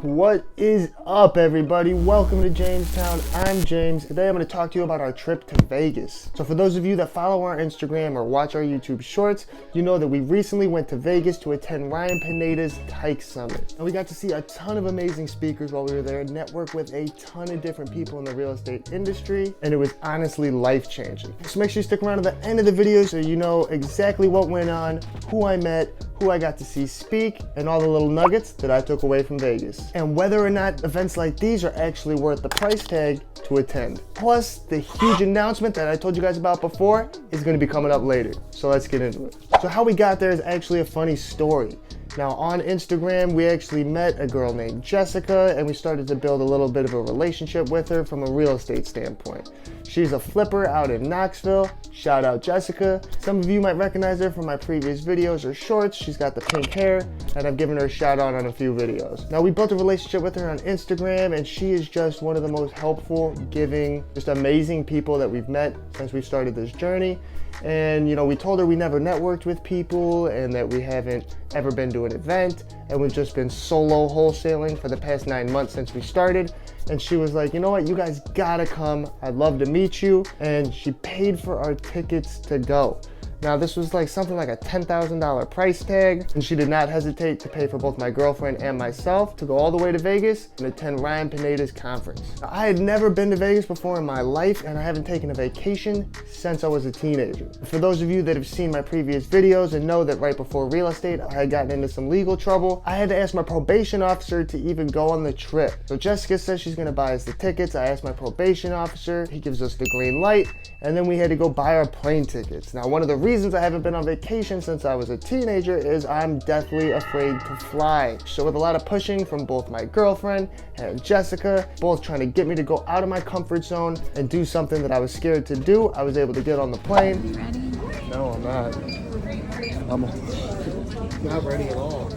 What is up, everybody? Welcome to Jamestown. I'm James. Today I'm going to talk to you about our trip to Vegas. So for those of you that follow our Instagram or watch our YouTube shorts, you know that we recently went to Vegas to attend Ryan Pineda's Tyke Summit. And we got to see a ton of amazing speakers while we were there, network with a ton of different people in the real estate industry, and it was honestly life-changing. So make sure you stick around to the end of the video so you know exactly what went on, who I met, who I got to see speak, and all the little nuggets that I took away from Vegas. And whether or not events like these are actually worth the price tag to attend. Plus, the huge announcement that I told you guys about before is gonna be coming up later. So let's get into it. So how we got there is actually a funny story. Now on Instagram, we actually met a girl named Jessica and we started to build a little bit of a relationship with her from a real estate standpoint. She's a flipper out in Knoxville. Shout out Jessica. Some of you might recognize her from my previous videos or shorts. She's got the pink hair and I've given her a shout out on a few videos. Now we built a relationship with her on Instagram and she is just one of the most helpful, giving, just amazing people that we've met since we started this journey. And you know, we told her we never networked with people and that we haven't ever been to an event, and we've just been solo wholesaling for the past 9 months since we started. And she was like, you know what, you guys gotta come, I'd love to meet you. And she paid for our tickets to go. Now this was like something like a $10,000 price tag, and she did not hesitate to pay for both my girlfriend and myself to go all the way to Vegas and attend Ryan Pineda's conference. Now, I had never been to Vegas before in my life, and I haven't taken a vacation since I was a teenager. For those of you that have seen my previous videos and know that right before real estate I had gotten into some legal trouble, I had to ask my probation officer to even go on the trip. So Jessica says she's gonna buy us the tickets. I asked my probation officer, he gives us the green light, and then we had to go buy our plane tickets. Now one of the reasons I haven't been on vacation since I was a teenager is I'm deathly afraid to fly. So with a lot of pushing from both my girlfriend and Jessica, both trying to get me to go out of my comfort zone and do something that I was scared to do, I was able to get on the plane. You ready? No, I'm not. I'm not ready at all.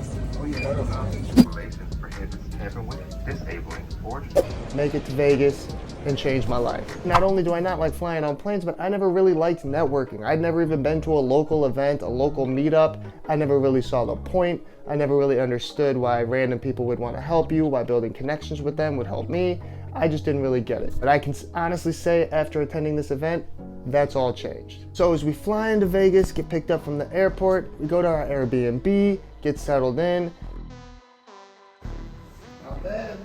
Make it to Vegas and change my life. Not only do I not like flying on planes, but I never really liked networking. I'd never even been to a local event, a local meetup. I never really saw the point. I never really understood why random people would want to help you, why building connections with them would help me. I just didn't really get it. But I can honestly say after attending this event, that's all changed. So as we fly into Vegas, get picked up from the airport, we go to our Airbnb, get settled in. Not bad.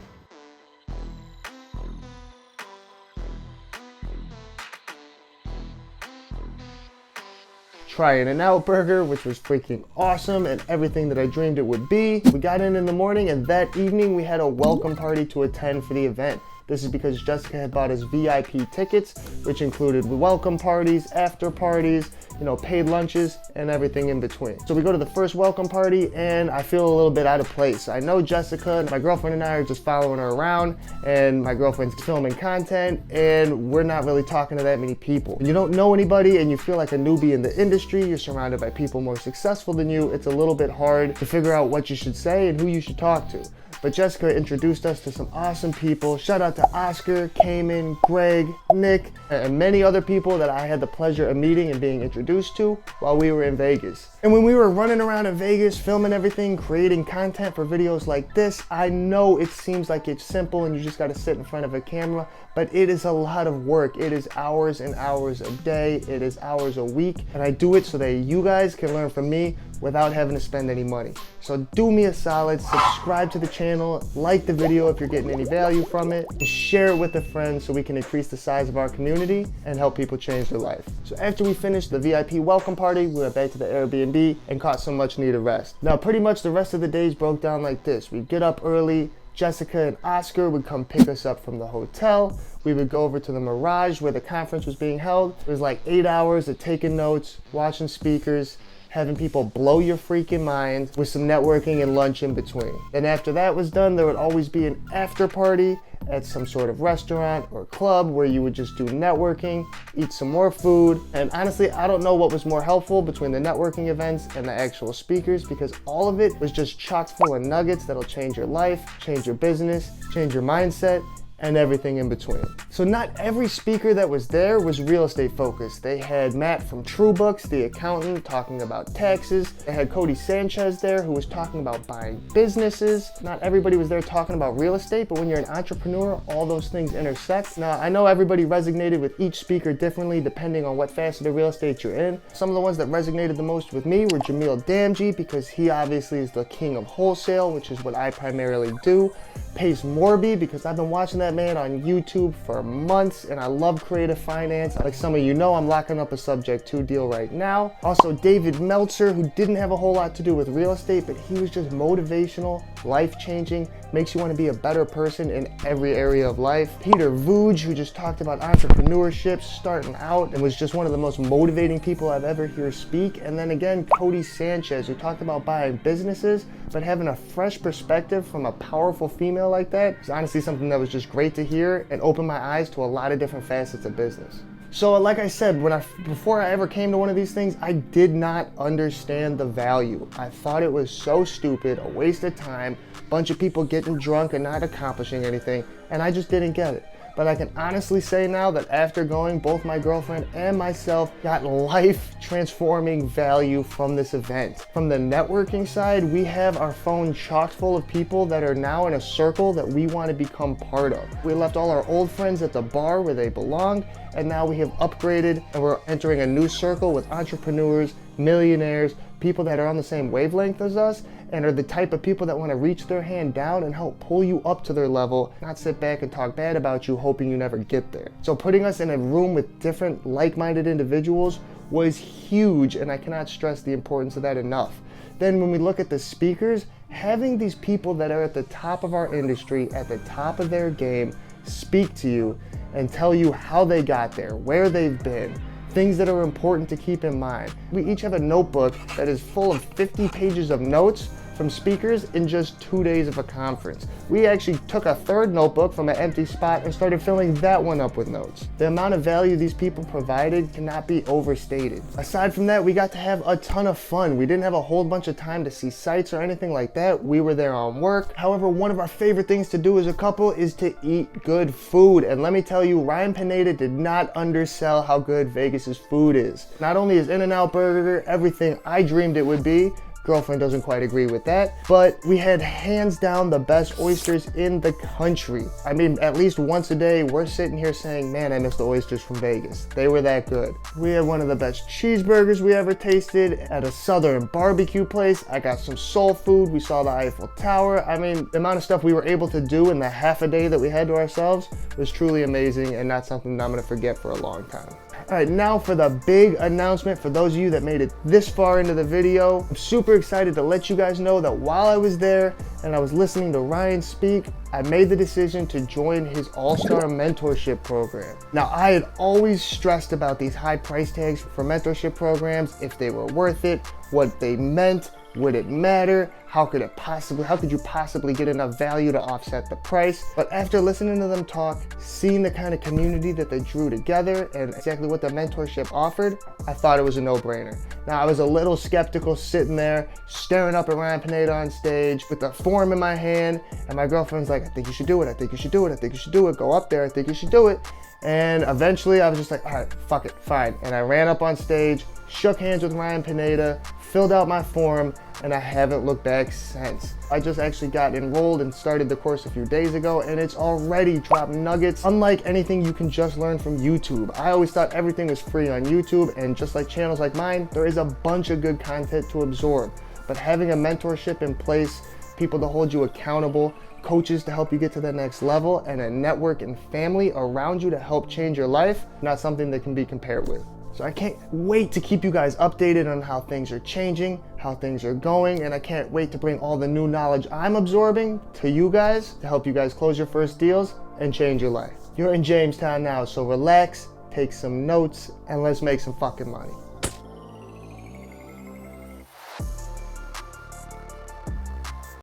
Try In-N-Out burger, which was freaking awesome and everything that I dreamed it would be. We got in the morning, and that evening we had a welcome party to attend for the event. This is because Jessica had bought us VIP tickets, which included welcome parties, after parties, you know, paid lunches, and everything in between. So we go to the first welcome party, and I feel a little bit out of place. I know Jessica, my girlfriend and I are just following her around, and my girlfriend's filming content, and we're not really talking to that many people. When you don't know anybody and you feel like a newbie in the industry, you're surrounded by people more successful than you, it's a little bit hard to figure out what you should say and who you should talk to. But Jessica introduced us to some awesome people. Shout out to Oscar, Cayman, Greg, Nick, and many other people that I had the pleasure of meeting and being introduced to while we were in Vegas. And when we were running around in Vegas, filming everything, creating content for videos like this, I know it seems like it's simple and you just gotta sit in front of a camera, but it is a lot of work. It is hours and hours a day. It is hours a week. And I do it so that you guys can learn from me without having to spend any money. So do me a solid, subscribe to the channel, like the video if you're getting any value from it, and share it with a friend so we can increase the size of our community and help people change their life. So after we finished the VIP welcome party, we went back to the Airbnb and caught some much needed rest. Now pretty much the rest of the days broke down like this. We'd get up early, Jessica and Oscar would come pick us up from the hotel. We would go over to the Mirage where the conference was being held. It was like 8 hours of taking notes, watching speakers, having people blow your freaking mind with some networking and lunch in between. And after that was done, there would always be an after party at some sort of restaurant or club where you would just do networking, eat some more food. And honestly, I don't know what was more helpful between the networking events and the actual speakers, because all of it was just chock full of nuggets that'll change your life, change your business, change your mindset, and everything in between. So not every speaker that was there was real estate focused. They had Matt from TrueBooks, the accountant, talking about taxes. They had Cody Sanchez there, who was talking about buying businesses. Not everybody was there talking about real estate, but when you're an entrepreneur, all those things intersect. Now, I know everybody resonated with each speaker differently depending on what facet of real estate you're in. Some of the ones that resonated the most with me were Jamil Damji, because he obviously is the king of wholesale, which is what I primarily do. Pace Morby, because I've been watching that man on YouTube for months and I love creative finance. Like some of you know, I'm locking up a Subject 2 deal right now. Also David Meltzer, who didn't have a whole lot to do with real estate, but he was just motivational, life-changing, makes you want to be a better person in every area of life. Peter Vuj, who just talked about entrepreneurship, starting out, and was just one of the most motivating people I've ever heard speak. And then again, Cody Sanchez, who talked about buying businesses, but having a fresh perspective from a powerful female like that is honestly something that was just great to hear and opened my eyes to a lot of different facets of business. So like I said, before I ever came to one of these things, I did not understand the value. I thought it was so stupid, a waste of time, bunch of people getting drunk and not accomplishing anything, and I just didn't get it. But I can honestly say now that after going, both my girlfriend and myself got life-transforming value from this event. From the networking side, we have our phone chock full of people that are now in a circle that we want to become part of. We left all our old friends at the bar where they belonged, and now we have upgraded and we're entering a new circle with entrepreneurs, millionaires, people that are on the same wavelength as us, and are the type of people that want to reach their hand down and help pull you up to their level, not sit back and talk bad about you hoping you never get there. So putting us in a room with different like-minded individuals was huge, and I cannot stress the importance of that enough. Then when we look at the speakers, having these people that are at the top of our industry, at the top of their game, speak to you and tell you how they got there, where they've been, things that are important to keep in mind. We each have a notebook that is full of 50 pages of notes from speakers in just 2 days of a conference. We actually took a third notebook from an empty spot and started filling that one up with notes. The amount of value these people provided cannot be overstated. Aside from that, we got to have a ton of fun. We didn't have a whole bunch of time to see sights or anything like that. We were there on work. However, one of our favorite things to do as a couple is to eat good food. And let me tell you, Ryan Pineda did not undersell how good Vegas's food is. Not only is In-N-Out Burger everything I dreamed it would be, girlfriend doesn't quite agree with that, but we had hands down the best oysters in the country. I mean, at least once a day, we're sitting here saying, man, I miss the oysters from Vegas. They were that good. We had one of the best cheeseburgers we ever tasted at a Southern barbecue place. I got some soul food. We saw the Eiffel Tower. I mean, the amount of stuff we were able to do in the half a day that we had to ourselves was truly amazing and not something that I'm gonna forget for a long time. All right, now for the big announcement for those of you that made it this far into the video. I'm super excited to let you guys know that while I was there and I was listening to Ryan speak, I made the decision to join his All-Star Mentorship Program. Now, I had always stressed about these high price tags for mentorship programs, if they were worth it, what they meant, would it matter? How could you possibly get enough value to offset the price? But after listening to them talk, seeing the kind of community that they drew together and exactly what the mentorship offered, I thought it was a no-brainer. Now, I was a little skeptical sitting there, staring up at Ryan Pineda on stage with the form in my hand, and my girlfriend's like, I think you should do it, I think you should do it, I think you should do it, go up there, I think you should do it. And eventually I was just like, all right, fuck it, fine. And I ran up on stage, shook hands with Ryan Pineda, filled out my form, and I haven't looked back since. I just actually got enrolled and started the course a few days ago, and it's already dropped nuggets unlike anything you can just learn from YouTube. I always thought everything was free on YouTube, and just like channels like mine, there is a bunch of good content to absorb. But having a mentorship in place, people to hold you accountable, coaches to help you get to the next level, and a network and family around you to help change your life, not something that can be compared with. So I can't wait to keep you guys updated on how things are changing, how things are going, and I can't wait to bring all the new knowledge I'm absorbing to you guys to help you guys close your first deals and change your life. You're in Jamestown now, so relax, take some notes, and let's make some fucking money.